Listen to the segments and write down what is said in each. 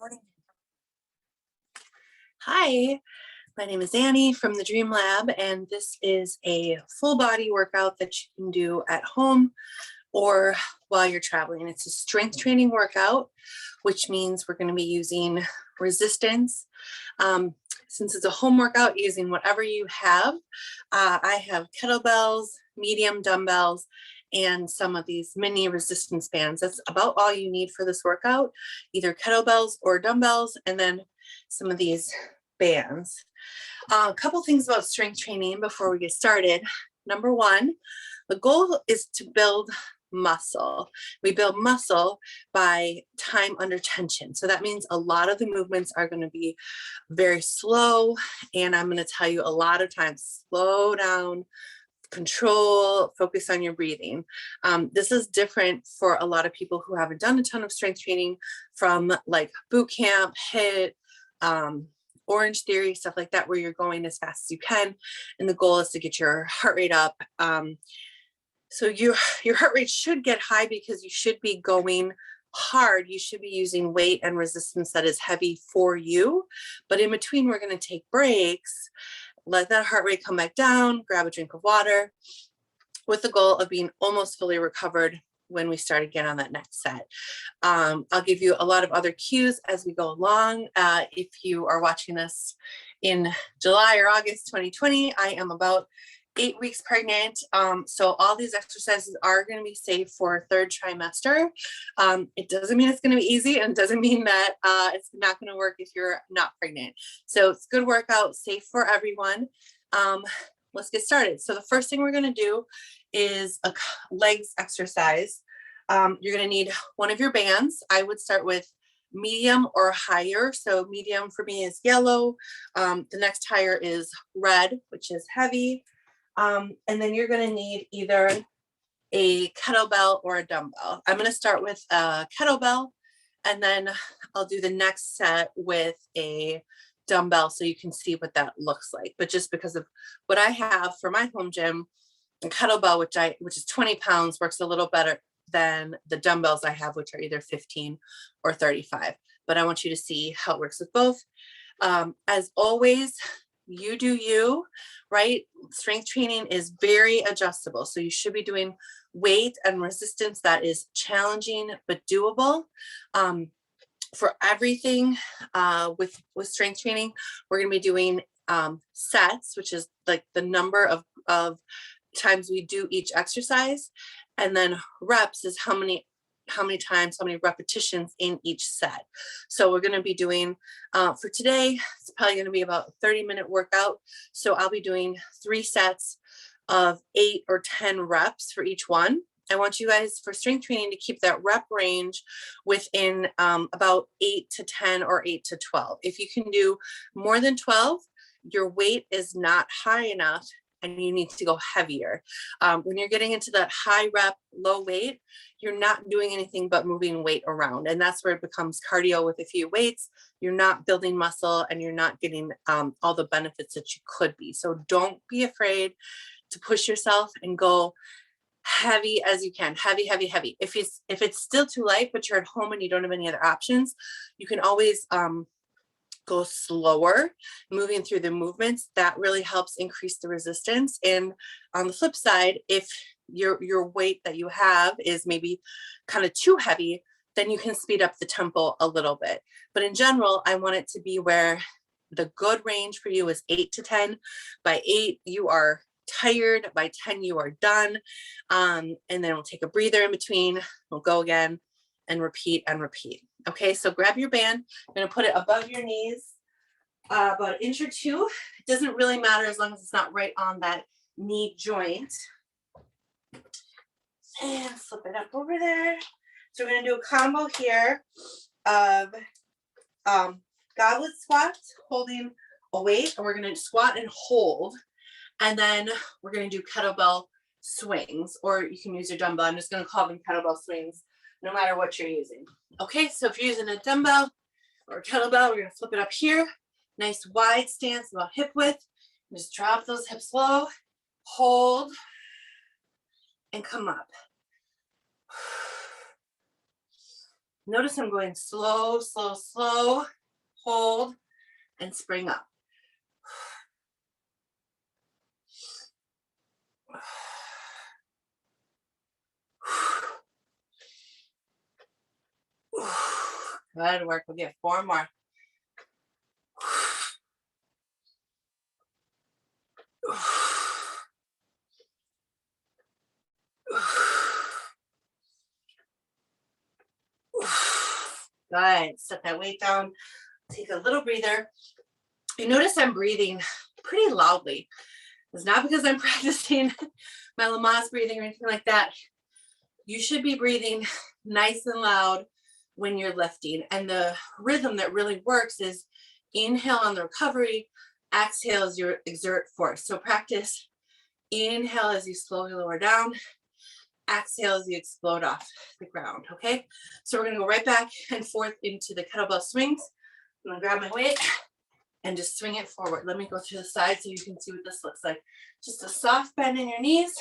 Morning. Hi, my name is Annie from the Dream Lab, and this is a full body workout that you can do at home or while you're traveling. It's a strength training workout, which means we're going to be using resistance. Since it's a home workout, using whatever you have. I have kettlebells, medium dumbbells, and some of these mini resistance bands. That's about all you need for this workout, either kettlebells or dumbbells, and then some of these bands. A couple things about strength training before we get started. Number one, the goal is to build muscle. We build muscle by time under tension. So that means a lot of the movements are going to be very slow. And I'm going to tell you a lot of times, slow down, control, focus on your breathing. This is different for a lot of people who haven't done a ton of strength training from like boot camp, HIIT, Orange Theory, stuff like that, where you're going as fast as you can. And the goal is to get your heart rate up. So your heart rate should get high because you should be going hard. You should be using weight and resistance that is heavy for you. But in between, we're going to take breaks, let that heart rate come back down, grab a drink of water, with the goal of being almost fully recovered when we start again on that next set. I'll give you a lot of other cues as we go along. If you are watching this in July or August 2020, I am about 8 weeks pregnant. So all these exercises are going to be safe for third trimester. It doesn't mean it's going to be easy, and doesn't mean that it's not going to work if you're not pregnant. So it's good workout, safe for everyone. Let's get started. So the first thing we're going to do is a legs exercise. You're going to need one of your bands. I would start with medium or higher. So medium for me is yellow. The next higher is red, which is heavy. And then you're going to need either a kettlebell or a dumbbell. I'm going to start with a kettlebell, and then I'll do the next set with a dumbbell so you can see what that looks like. But just because of what I have for my home gym, a kettlebell, which is 20 pounds, works a little better than the dumbbells I have, which are either 15 or 35. But I want you to see how it works with both. As always, you do you, right? Strength training is very adjustable. So you should be doing weight and resistance that is challenging but doable. For everything with strength training, we're going to be doing sets, which is like the number of times we do each exercise, and then reps is how many times, how many repetitions in each set. So we're going to be doing for today, it's probably going to be about a 30-minute workout. So I'll be doing 3 sets of 8 or 10 reps for each one. I want you guys for strength training to keep that rep range within about 8 to 10 or 8 to 12. If you can do more than 12, your weight is not high enough and you need to go heavier. When you're getting into that high rep, low weight, you're not doing anything but moving weight around. And that's where it becomes cardio with a few weights. You're not building muscle and you're not getting all the benefits that you could be. So don't be afraid to push yourself and go heavy as you can. Heavy, heavy, heavy. If it's still too light, but you're at home and you don't have any other options, you can always go slower, moving through the movements. That really helps increase the resistance. And on the flip side, if your weight that you have is maybe kind of too heavy, then you can speed up the tempo a little bit. But in general, I want it to be where the good range for you is 8 to 10. By 8, you are tired. By 10, you are done. And then we'll take a breather in between. We'll go again and repeat and repeat. Okay, so grab your band. I'm going to put it above your knees, about 1 inch or 2. It doesn't really matter as long as it's not right on that knee joint. And flip it up over there. So we're going to do a combo here of goblet squats, holding a weight, and we're going to squat and hold. And then we're going to do kettlebell swings, or you can use your dumbbell. I'm just going to call them kettlebell swings, no matter what you're using. Okay, so if you're using a dumbbell or a kettlebell, we're going to flip it up here. Nice wide stance, about hip width. And just drop those hips low, hold, and come up. Notice I'm going slow, slow, slow, hold, and spring up. Good work. We'll get 4 more. Good. Set that weight down. Take a little breather. You notice I'm breathing pretty loudly. It's not because I'm practicing my Lamaze breathing or anything like that. You should be breathing nice and loud when you're lifting. And the rhythm that really works is inhale on the recovery, exhale as you exert force. So practice inhale as you slowly lower down, exhale as you explode off the ground, okay? So we're gonna go right back and forth into the kettlebell swings. I'm gonna grab my weight and just swing it forward. Let me go to the side so you can see what this looks like. Just a soft bend in your knees.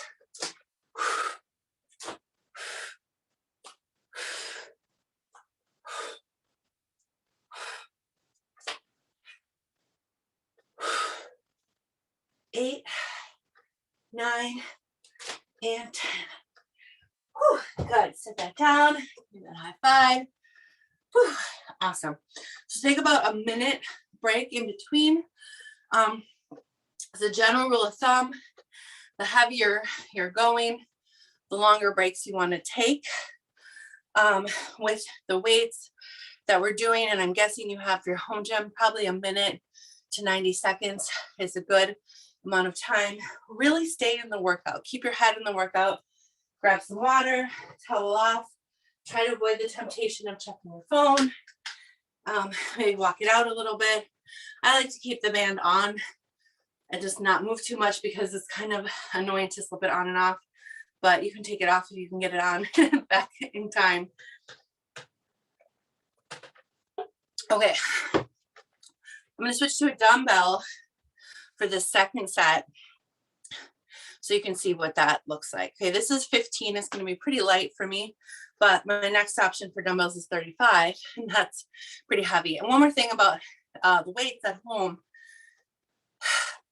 Eight, 9, and 10. Whew, good. Set that down. Give that high five. Whew, awesome. So take about a minute break in between. As a general rule of thumb, the heavier you're going, the longer breaks you want to take. With the weights that we're doing, and I'm guessing you have your home gym, probably a minute to 90 seconds is a good amount of time. Really stay in the workout. Keep your head in the workout. Grab some water, towel off. Try to avoid the temptation of checking your phone. Maybe walk it out a little bit. I like to keep the band on and just not move too much because it's kind of annoying to slip it on and off. But you can take it off if you can get it on back in time. Okay, I'm gonna switch to a dumbbell for the second set so you can see what that looks like. Okay, this is 15. It's gonna be pretty light for me, but my next option for dumbbells is 35, and that's pretty heavy. And one more thing about the weights at home,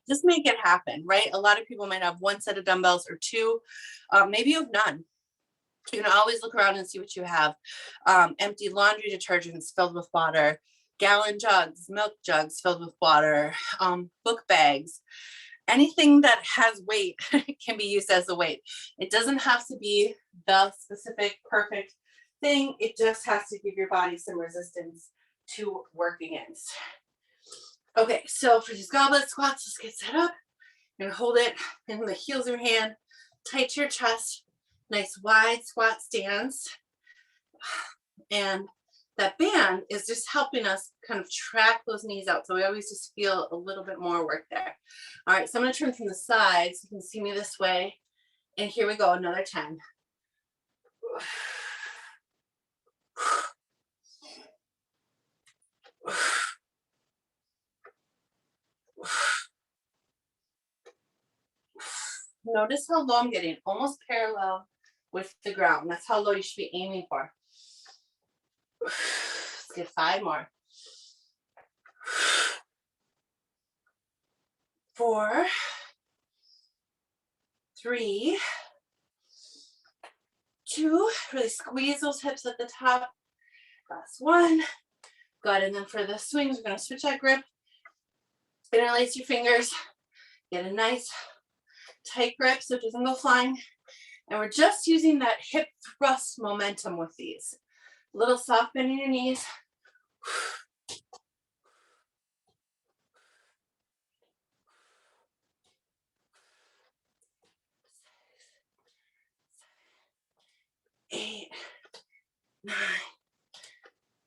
just make it happen, right? A lot of people might have 1 set of dumbbells or 2. Maybe you have none. You can always look around and see what you have. Empty laundry detergents filled with water, gallon jugs, milk jugs filled with water, book bags. Anything that has weight can be used as a weight. It doesn't have to be the specific perfect thing. It just has to give your body some resistance to work against. Okay, so for these goblet squats, let's get set up. You're gonna hold it in the heels of your hand, tight to your chest, nice wide squat stance. And that band is just helping us kind of track those knees out. So we always just feel a little bit more work there. All right, so I'm gonna turn from the side so you can see me this way. And here we go, another 10. Notice how low I'm getting, almost parallel with the ground. That's how low you should be aiming for. Let's get 5 more. 4, 3, 2, really squeeze those hips at the top. Last 1. Good, and then for the swings, we're gonna switch that grip. Interlace your fingers, get a nice tight grip so it doesn't go flying. And we're just using that hip thrust momentum with these. A little soft bend in your knees. 8, 9.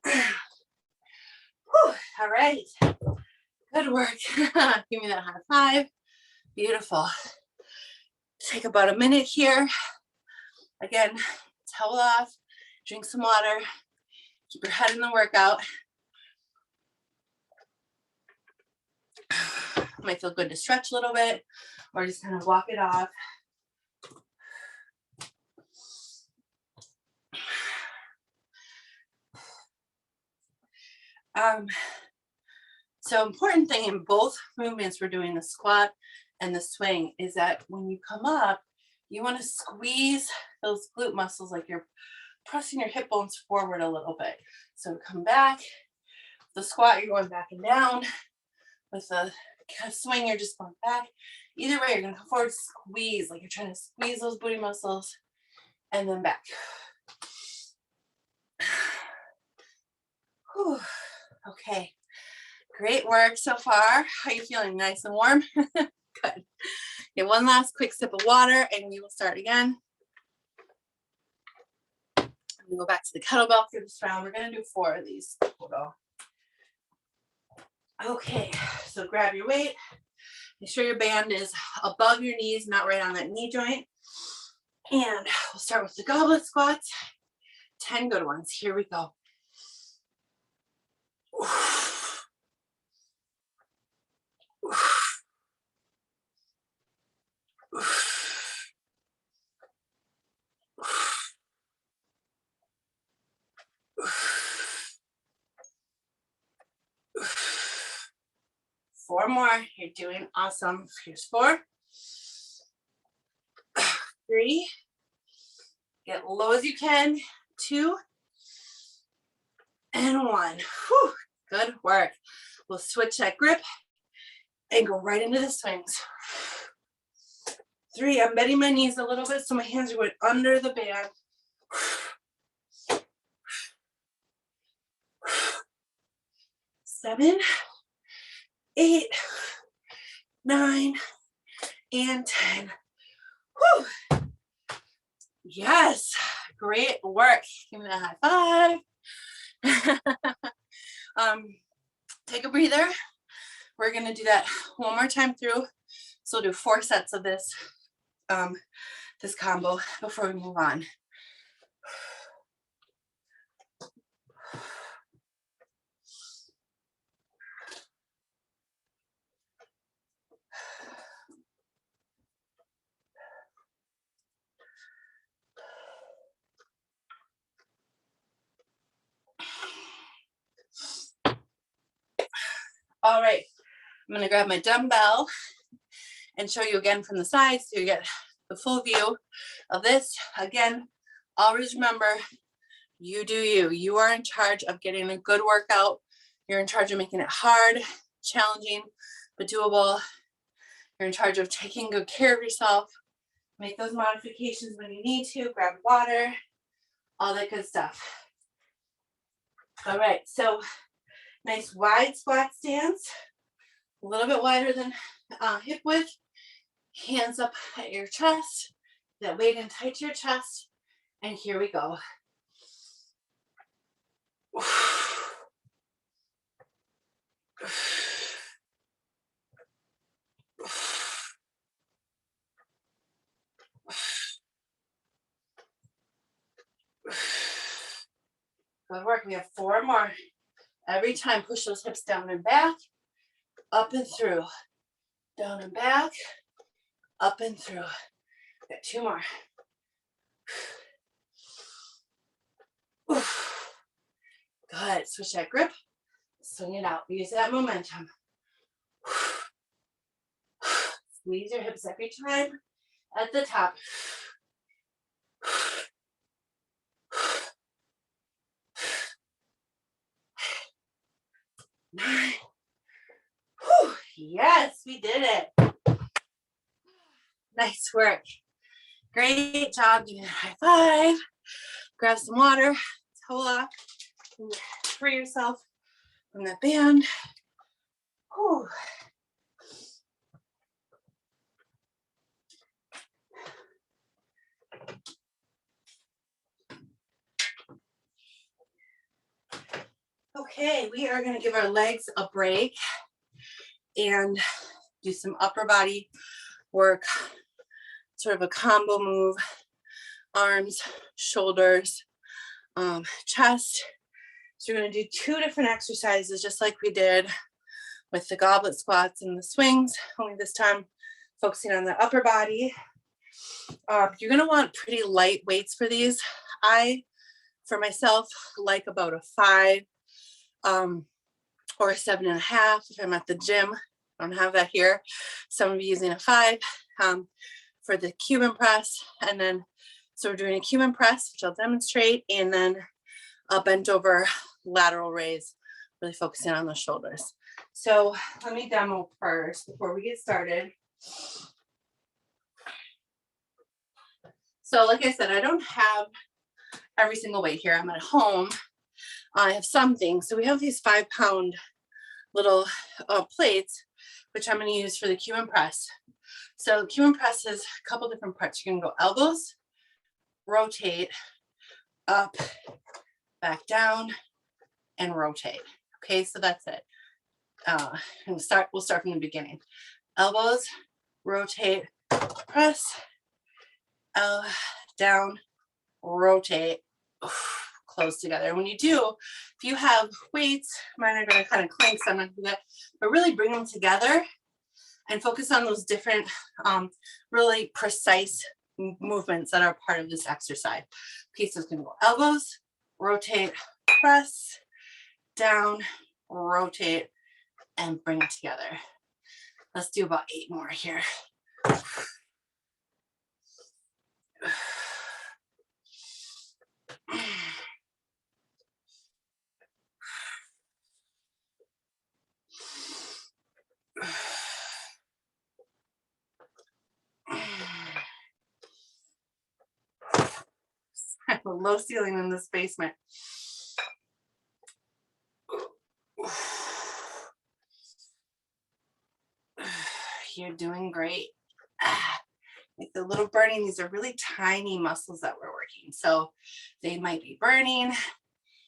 Whew, all right, good work. Give me that high five. Beautiful. Take about a minute here. Again, towel off, drink some water, keep your head in the workout. Might feel good to stretch a little bit or just kind of walk it off. So important thing in both movements we're doing, the squat and the swing, is that when you come up, you want to squeeze those glute muscles like you're pressing your hip bones forward a little bit. So come back. The squat, you're going back and down. With the swing, you're just going back. Either way, you're going to come forward, squeeze, like you're trying to squeeze those booty muscles, and then back. Whew. Okay. Great work so far. How are you feeling? Nice and warm? Good. Get one last quick sip of water and we will start again. We go back to the kettlebell for this round. We're going to do 4 of these total. Okay, so grab your weight. Make sure your band is above your knees, not right on that knee joint. And we'll start with the goblet squats. 10 good ones. Here we go. 4 more. You're doing awesome. Here's 4. 3. Get low as you can. 2. And 1. Whew. Good work. We'll switch that grip and go right into the swings. 3. I'm bending my knees a little bit so my hands are going under the band. 7, 8, 9, and 10. Whew. Yes, great work. Give me a high five. Take a breather. We're gonna do that one more time through. So we'll do 4 sets of this, this combo before we move on. All right, I'm gonna grab my dumbbell and show you again from the side so you get the full view of this. Again, always remember, you do you. You are in charge of getting a good workout. You're in charge of making it hard, challenging, but doable. You're in charge of taking good care of yourself. Make those modifications when you need to, grab water, all that good stuff. All right, so nice wide squat stance, a little bit wider than hip width. Hands up at your chest, that weight in tight to your chest, and here we go. Good work. We have 4 more. Every time, push those hips down and back, up and through, down and back, up and through. Got 2 more. Good. Switch that grip. Swing it out. Use that momentum. Squeeze your hips every time at the top. 9. Whew. Yes, we did it. Nice work. Great job. Give me a high five. Grab some water. Toe off. Free yourself from that band. Whew. Okay, we are going to give our legs a break and do some upper body work, sort of a combo move, arms, shoulders, chest. So we're going to do 2 different exercises, just like we did with the goblet squats and the swings, only this time focusing on the upper body. You're going to want pretty light weights for these. I, for myself, like about a 5. or 7.5 if I'm at the gym. I don't have that here. So I'm gonna be using a 5 for the Cuban press. And then, so we're doing a Cuban press, which I'll demonstrate, and then a bent over lateral raise, really focusing on the shoulders. So let me demo first before we get started. So like I said, I don't have every single weight here. I'm at home. I have some things. So we have these 5-pound little plates, which I'm going to use for the Cuban press. So Cuban press is a couple different parts. You can go elbows, rotate, up, back down, and rotate. Okay, so that's it. And we'll start from the beginning. Elbows, rotate, press, down, rotate, close together. When you do, if you have weights, mine are going to kind of clink, so I'm not going to do that, but really bring them together and focus on those different, really precise movements that are part of this exercise. Okay, so it's going to go elbows, rotate, press, down, rotate, and bring it together. Let's do about 8 more here. I have a low ceiling in this basement. You're doing great. Like the little burning, these are really tiny muscles that we're working. So they might be burning.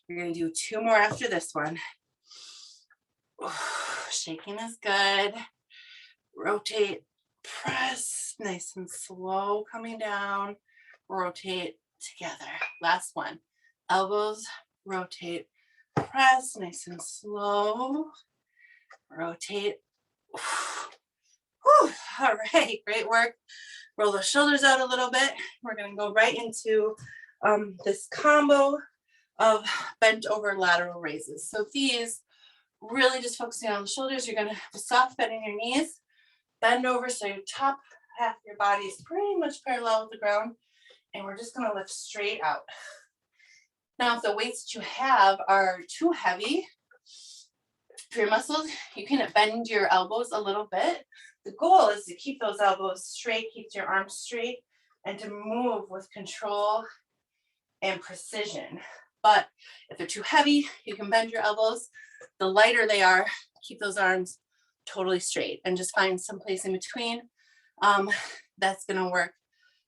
You're going to do 2 more after this one. Shaking is good. Rotate, press, nice and slow coming down. Rotate together. Last one. Elbows, rotate, press, nice and slow. Rotate. Whew. All right, great work. Roll the shoulders out a little bit. We're going to go right into this combo of bent over lateral raises. So these, really just focusing on the shoulders. You're going to have a soft bend in your knees, bend over so your top half of your body is pretty much parallel with the ground, and we're just going to lift straight out. Now, if the weights that you have are too heavy for your muscles, you can bend your elbows a little bit. The goal is to keep those elbows straight, keep your arms straight, and to move with control and precision. But if they're too heavy, you can bend your elbows. The lighter they are, keep those arms totally straight and just find some place in between. That's going to work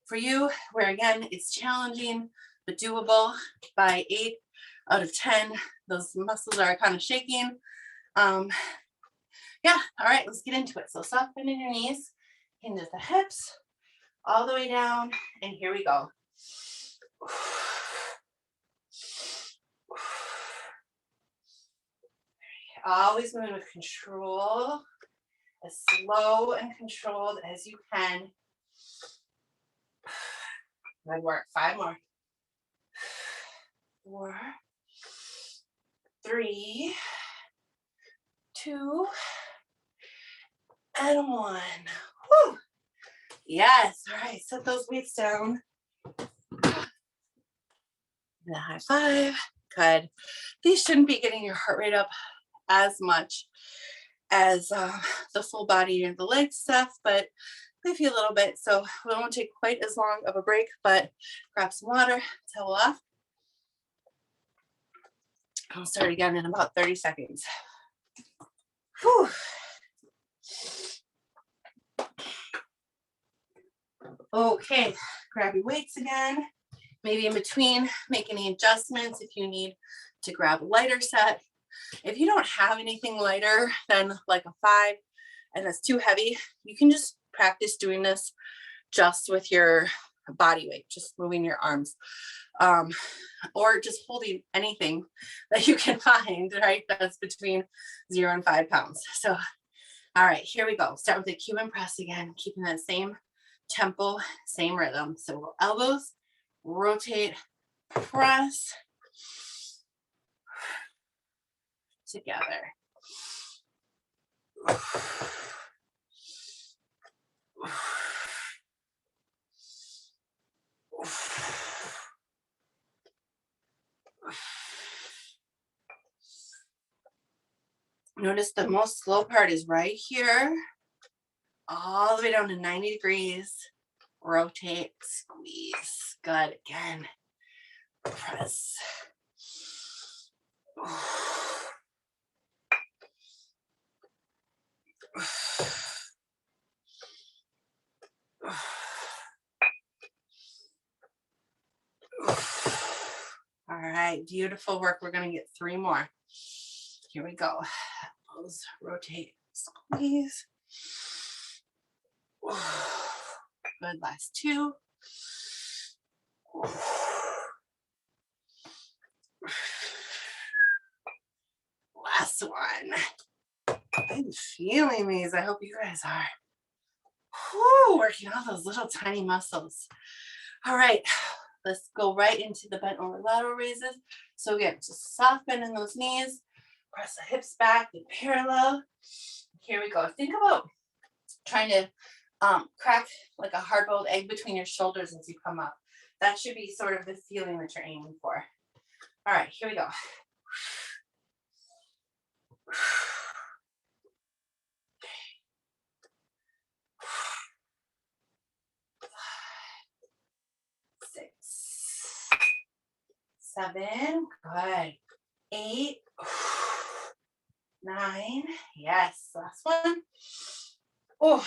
for you, where again, it's challenging but doable. By 8 out of 10, those muscles are kind of shaking. Yeah, all right, let's get into it. So soft bend in your knees, hinge at the hips, all the way down, and here we go. Always moving with control, as slow and controlled as you can. Good work. 5 more. 4, 3, 2, and 1. Whew. Yes. All right. Set those weights down. And a high five. Good. These shouldn't be getting your heart rate up as much as the full body and the leg stuff, but maybe a little bit. So we won't take quite as long of a break, but grab some water, towel off. I'll start again in about 30 seconds. Whew. Okay, grab your weights again. Maybe in between, make any adjustments if you need to grab a lighter set. If you don't have anything lighter than like a 5 and that's too heavy, you can just practice doing this just with your body weight, just moving your arms, or just holding anything that you can find, right? That's between 0 and 5 pounds. So, all right, here we go. Start with the Cuban press again, keeping that same tempo, same rhythm. So we'll elbows, rotate, press, together. Notice the most slow part is right here, all the way down to 90 degrees. Rotate, squeeze. Good. Again. Press. All right, beautiful work. We're going to get 3 more. Here we go. Elbows, rotate, squeeze. Good, last 2. Last one. I'm feeling these. I hope you guys are. Whew, working all those little tiny muscles. All right, let's go right into the bent over lateral raises. So again, just soft bend in those knees. Press the hips back and parallel. Here we go. Think about trying to crack like a hard-boiled egg between your shoulders as you come up. That should be sort of the feeling that you're aiming for. All right, here we go. 6, 7, good. 8, 9, yes, last one. Oh,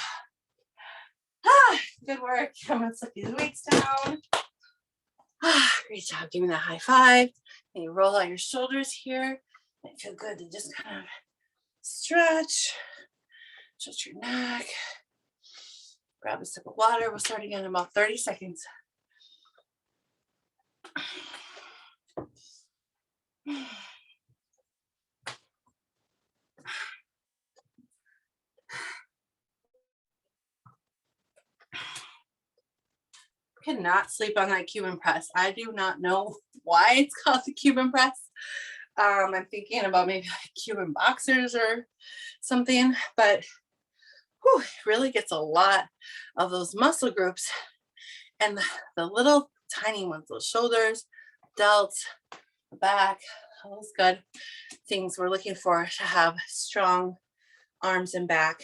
good work. I'm gonna set these weights down. Great job. Give me that high five. And you roll out your shoulders here. It feel good to just kind of stretch your neck. Grab a sip of water. We'll start again in about 30 seconds. Cannot sleep on that Cuban press. I do not know why it's called the Cuban press. I'm thinking about maybe like Cuban boxers or something, but whew, it really gets a lot of those muscle groups and the little tiny ones, those shoulders, delts, the back, all those good things we're looking for to have strong arms and back,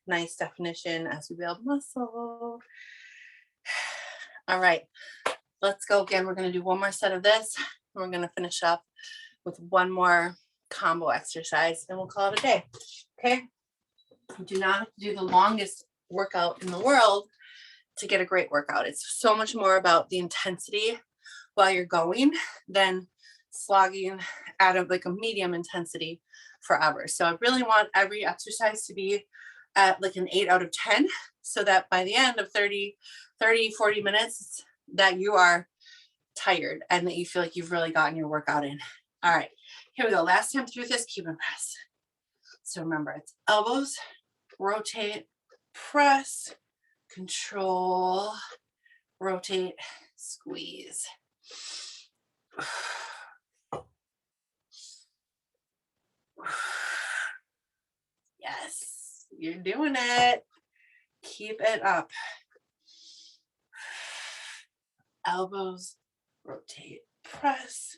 nice definition as we build muscle. All right, let's go again. We're going to do one more set of this. We're going to finish up with one more combo exercise and we'll call it a day. Okay. You do not have to do the longest workout in the world to get a great workout. It's so much more about the intensity while you're going than slogging out of like a medium intensity forever. So I really want every exercise to be at like an 8 out of 10 so that by the end of 30, 40 minutes that you are tired and that you feel like you've really gotten your workout in. All right, here we go. Last time through this Cuban press. So remember, it's elbows, rotate, press, control, rotate, squeeze. Yes, you're doing it. Keep it up. Elbows, rotate, press.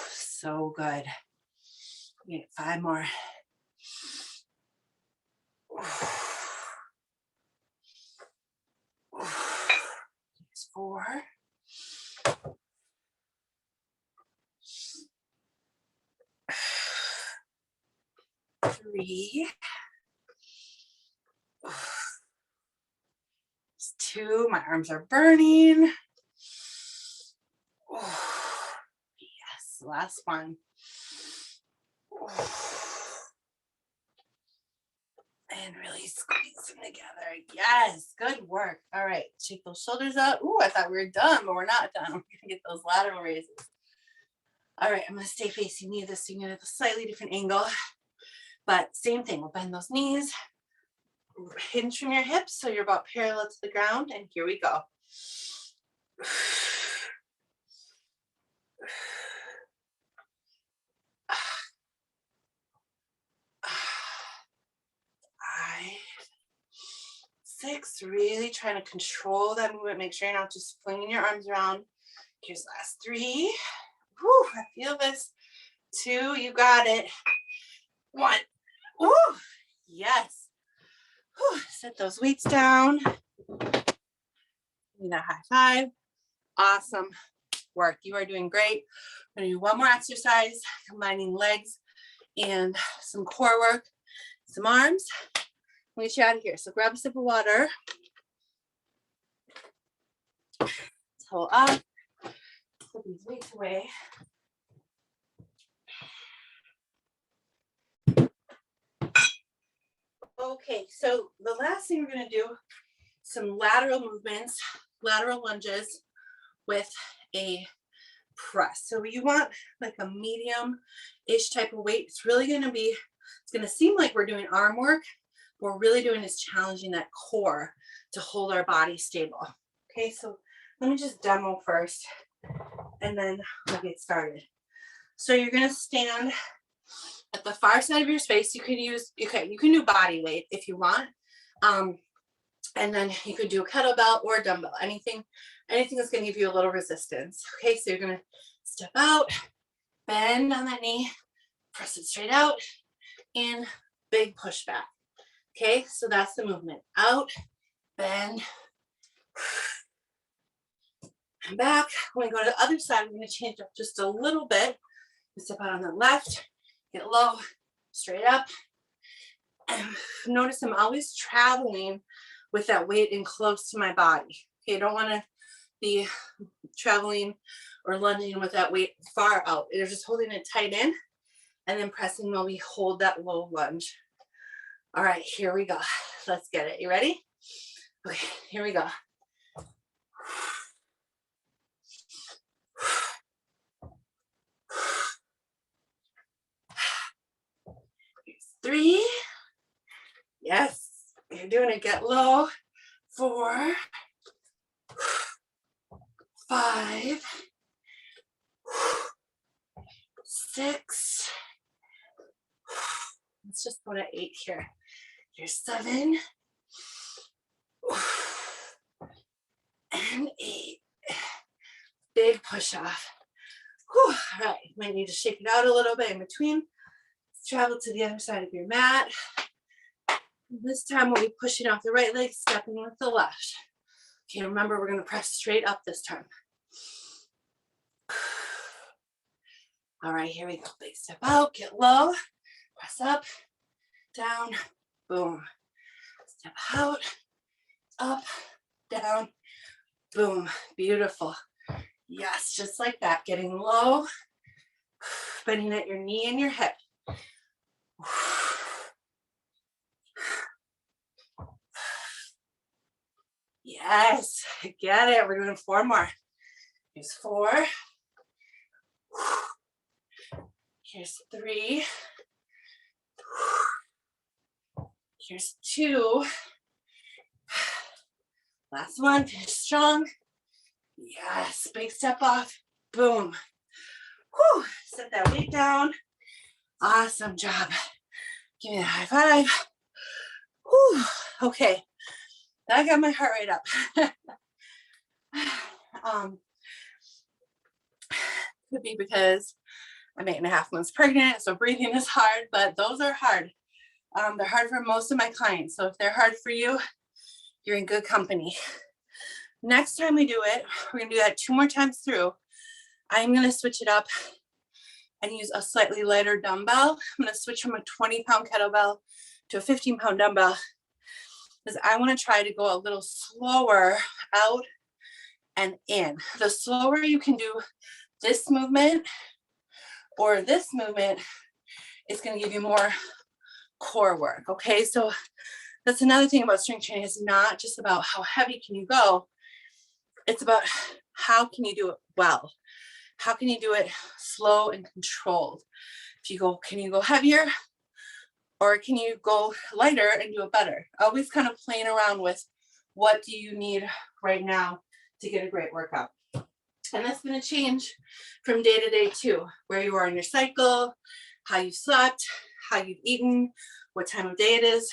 So good. We get 5 more. 4. 3. 2. My arms are burning. Yes, last one. And really squeeze them together. Yes, good work. All right, shake those shoulders up. Ooh, I thought we were done, but we're not done. We're gonna get those lateral raises. All right, I'm gonna stay facing you this thing at a slightly different angle, but same thing. We'll bend those knees, hinge from your hips so you're about parallel to the ground, and here we go. 6, really trying to control that movement. Make sure you're not just flinging your arms around. Here's last 3. Whew, I feel this. 2, you got it. 1. Woo, yes. Whew, set those weights down. Give me that high five. Awesome work. You are doing great. I'm gonna do one more exercise, combining legs and some core work, some arms. Let me get you out of here. So grab a sip of water. Toe up. Put these weights away. Okay, so the last thing we're gonna do, some lateral movements, lateral lunges with a press. So you want like a medium-ish type of weight. It's really gonna be, it's gonna seem like we're doing arm work. What we're really doing is challenging that core to hold our body stable. Okay, so let me just demo first and then we'll get started. So you're gonna stand at the far side of your space. You can use, okay, you can do body weight if you want. And then you could do a kettlebell or a dumbbell, anything that's gonna give you a little resistance. Okay, so you're gonna step out, bend on that knee, press it straight out, and big push back. Okay, so that's the movement. Out, bend, and back. When we go to the other side, we're gonna change up just a little bit. Step out on the left, get low, straight up. And notice I'm always traveling with that weight in close to my body. Okay, I don't wanna be traveling or lunging with that weight far out. You're just holding it tight in and then pressing while we hold that low lunge. All right, here we go. Let's get it. You ready? Okay, here we go. Here's 3. Yes, you're doing it. Get low. 4, 5, 6. Let's just go to 8 here. Here's 7 and 8. Big push off. Whew. All right, you might need to shake it out a little bit in between. Let's travel to the other side of your mat. This time we'll be pushing off the right leg, stepping with the left. Okay, remember we're gonna press straight up this time. All right, here we go. Big step out, get low, press up, down, boom. Step out, up, down, boom. Beautiful. Yes, just like that. Getting low, bending at your knee and your hip. Yes, get it. We're doing 4 more. Here's 4. Here's 3. Here's 2. Last one, finish strong. Yes, big step off. Boom. Whew. Set that weight down. Awesome job. Give me a high five. Whew. Okay. I got my heart rate up. Could be because I'm 8.5 months pregnant, so breathing is hard, but those are hard. They're hard for most of my clients. So if they're hard for you, you're in good company. Next time we do it, we're gonna do that 2 more times through. I'm gonna switch it up and use a slightly lighter dumbbell. I'm gonna switch from a 20-pound kettlebell to a 15-pound dumbbell because I wanna try to go a little slower out and in. The slower you can do this movement or this movement, it's gonna give you more core work, okay? So that's another thing about strength training. It's not just about how heavy can you go, it's about how can you do it well? How can you do it slow and controlled? If you go, can you go heavier? Or can you go lighter and do it better? Always kind of playing around with what do you need right now to get a great workout. And that's going to change from day to day too, where you are in your cycle, how you slept, how you've eaten, what time of day it is.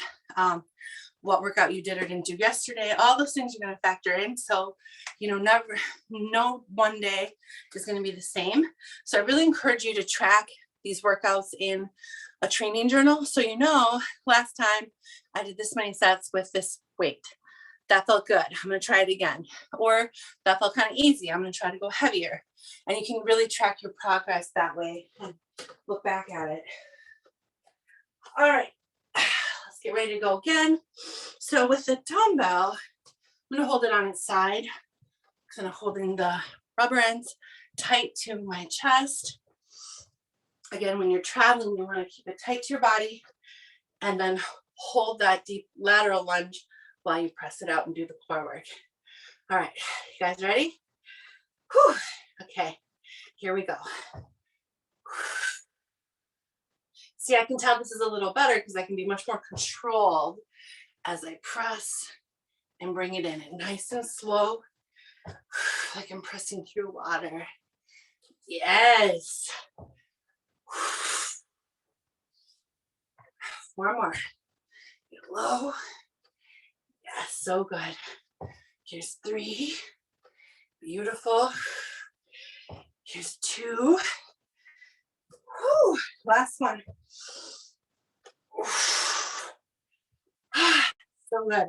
what workout you did or didn't do yesterday. All those things are going to factor in. So, no one day is going to be the same. So I really encourage you to track these workouts in a training journal. So, last time I did this many sets with this weight. That felt good. I'm going to try it again. Or that felt kind of easy. I'm going to try to go heavier. And you can really track your progress that way and look back at it. All right. Let's get ready to go again. So with the dumbbell, I'm going to hold it on its side. I'm kind of holding the rubber ends tight to my chest. Again, when you're traveling, you want to keep it tight to your body and then hold that deep lateral lunge while you press it out and do the core work. All right, you guys ready? Whew. Okay, here we go. See, I can tell this is a little better because I can be much more controlled as I press and bring it in, and nice and slow, like I'm pressing through water. Yes. One more. Get low. Yes, so good. Here's 3. Beautiful. Here's 2. Whew. Last one. So good.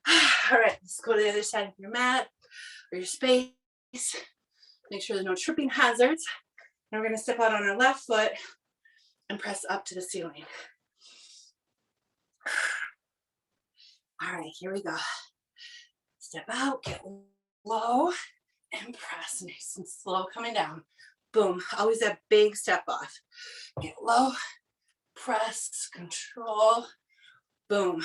All right, let's go to the other side of your mat or your space. Make sure there's no tripping hazards. And we're going to step out on our left foot and press up to the ceiling. All right, here we go. Step out, get low, and press nice and slow, coming down. Boom, always that big step off. Get low, press, control, boom.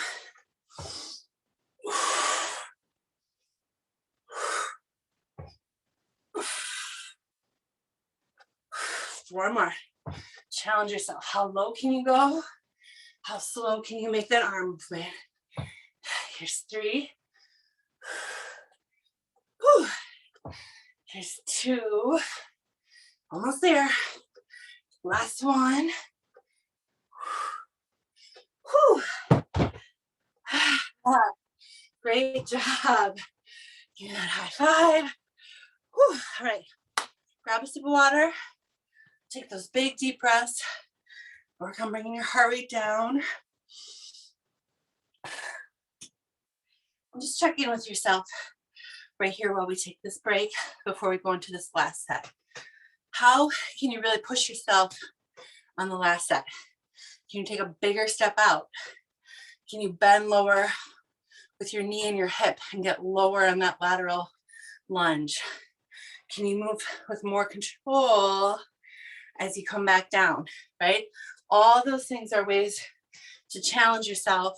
4 more. Challenge yourself. How low can you go? How slow can you make that arm movement? Here's 3. Whew. Here's 2. Almost there. Last one. Whew. Great job. Give me that high five. Whew. All right. Grab a sip of water. Take those big deep breaths. Work on bringing your heart rate down. And just check in with yourself right here while we take this break before we go into this last set. How can you really push yourself on the last set? Can you take a bigger step out? Can you bend lower with your knee and your hip and get lower on that lateral lunge? Can you move with more control as you come back down, right? All those things are ways to challenge yourself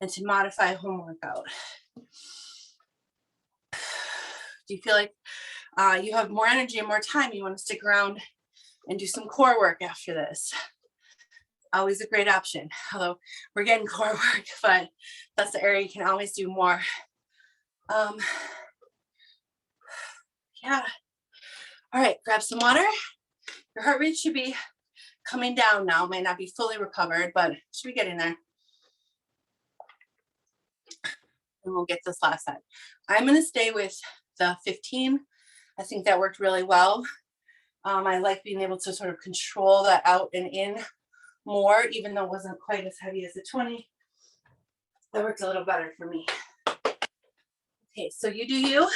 and to modify a home workout. Do you feel like you have more energy and more time? You want to stick around and do some core work after this? Always a great option. Although we're getting core work, but that's the area you can always do more. Yeah. All right, grab some water. Your heart rate should be coming down now. Might not be fully recovered, but should be getting there. And we'll get this last set. I'm going to stay with the 15. I think that worked really well. I like being able to sort of control that out and in more, even though it wasn't quite as heavy as the 20. That worked a little better for me. Okay, so you do you.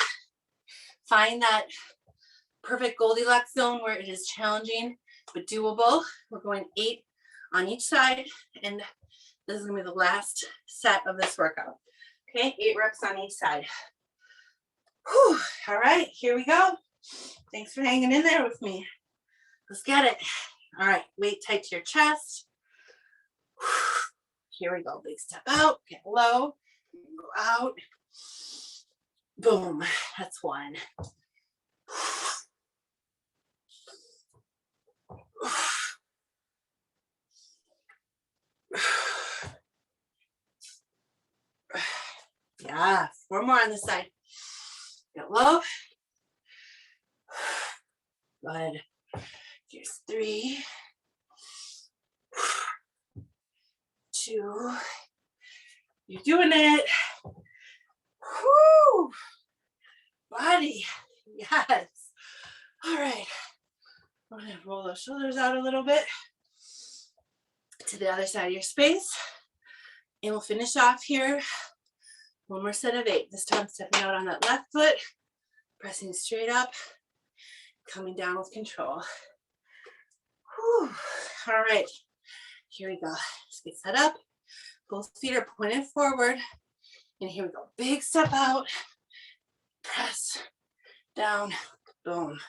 Find that perfect Goldilocks zone where it is challenging but doable. We're going 8 on each side, and this is going to be the last set of this workout. Okay, 8 reps on each side. Whew. All right, here we go. Thanks for hanging in there with me. Let's get it. All right, weight tight to your chest. Here we go. Big step out, get low, go out. Boom, that's 1. Yeah, 4 more on this side. Get low. Good. Here's 3, 2, You're doing it. Whoo! Body. Yes. All right. I'm going to roll those shoulders out a little bit to the other side of your space. And we'll finish off here. One more set of 8. This time stepping out on that left foot, pressing straight up, coming down with control. Whew. All right. Here we go. Just get set up. Both feet are pointed forward. And here we go. Big step out. Press down. Boom.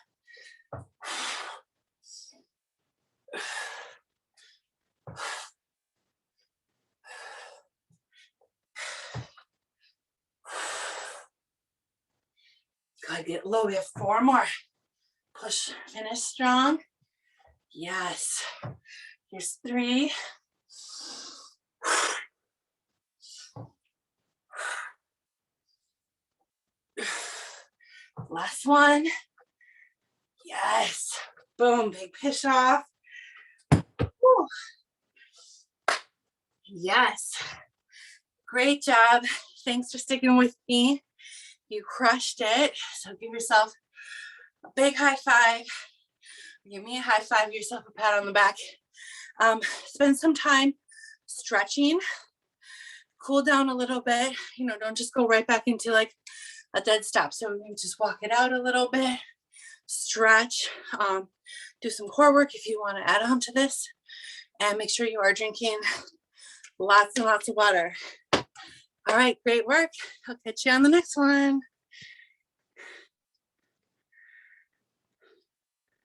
Gotta get low. We have 4 more. Push. Finish strong. Yes. Here's 3. Last one. Yes. Boom. Big push off. Woo. Yes. Great job. Thanks for sticking with me. You crushed it. So give yourself a big high five. Give me a high five. Give yourself a pat on the back. Spend some time stretching. Cool down a little bit. You know, don't just go right back into like a dead stop. So you just walk it out a little bit. Stretch. Do some core work if you want to add on to this. And make sure you are drinking lots and lots of water. All right, great work. I'll catch you on the next one.